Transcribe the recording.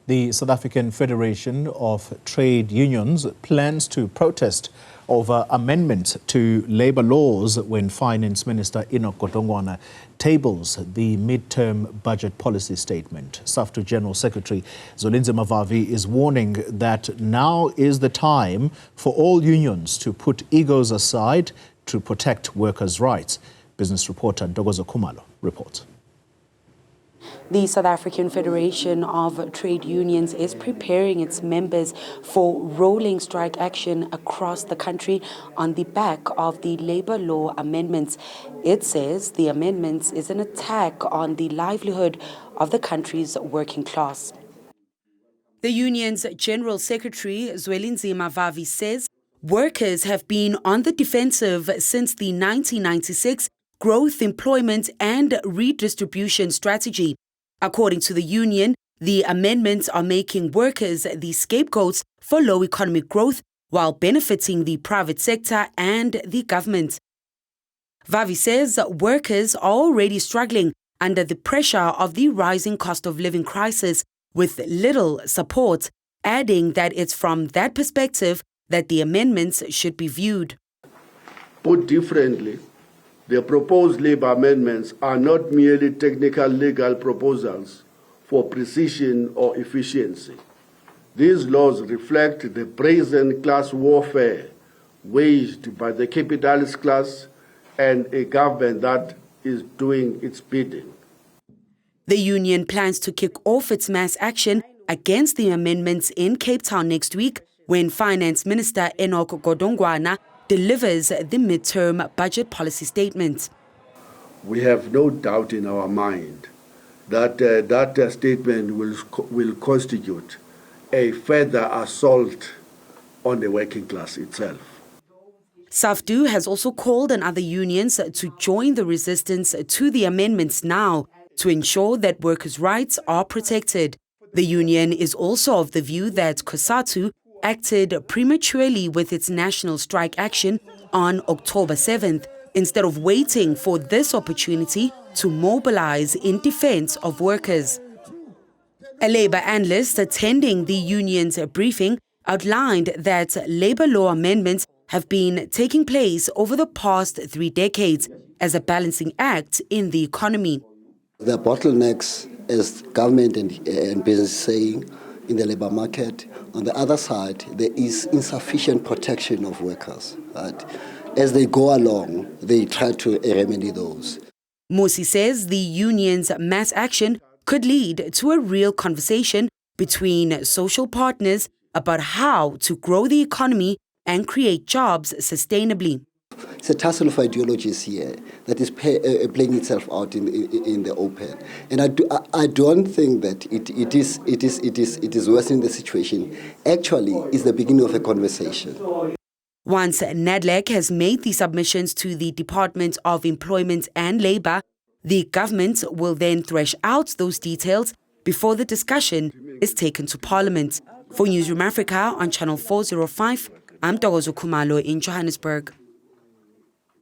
The South African Federation of Trade Unions plans to protest over amendments to labour laws when Finance Minister Enoch Godongwana tables the mid-term budget policy statement. Saftu General Secretary Zwelinzima Vavi is warning that now is the time for all unions to put egos aside to protect workers' rights. Business reporter Ntokozo Khumalo reports. The South African Federation of Trade Unions is preparing its members for rolling strike action across the country on the back of the labour law amendments. It says the amendments is an attack on the livelihood of the country's working class. The union's General Secretary Zwelinzima Vavi says workers have been on the defensive since the 1996 Growth, Employment and Redistribution Strategy. According to the union, the amendments are making workers the scapegoats for low economic growth while benefiting the private sector and the government. Vavi says workers are already struggling under the pressure of the rising cost of living crisis with little support, adding that it's from that perspective that the amendments should be viewed. Put differently, the proposed labour amendments are not merely technical legal proposals for precision or efficiency. These laws reflect the brazen class warfare waged by the capitalist class and a government that is doing its bidding. The union plans to kick off its mass action against the amendments in Cape Town next week when Finance Minister Enoch Godongwana delivers the midterm budget policy statement. We have no doubt in our mind that that statement will constitute a further assault on the working class itself. Saftu has also called on other unions to join the resistance to the amendments now to ensure that workers' rights are protected. The union is also of the view that COSATU acted prematurely with its national strike action on October 7th, instead of waiting for this opportunity to mobilize in defense of workers. A labor analyst attending the union's briefing outlined that labor law amendments have been taking place over the past 3 decades as a balancing act in the economy. The bottlenecks, as government and business saying, in the labour market. On the other side, there is insufficient protection of workers. Right? As they go along, they try to remedy those. Musi says the union's mass action could lead to a real conversation between social partners about how to grow the economy and create jobs sustainably. It's a tussle of ideologies here that is playing itself out in the open, and I don't think that it is worsening the situation. Actually, it's the beginning of a conversation. Once NADLEC has made the submissions to the Department of Employment and Labour, the government will then thresh out those details before the discussion is taken to Parliament. For Newzroom Afrika on Channel 405, I'm Ntokozo Khumalo in Johannesburg.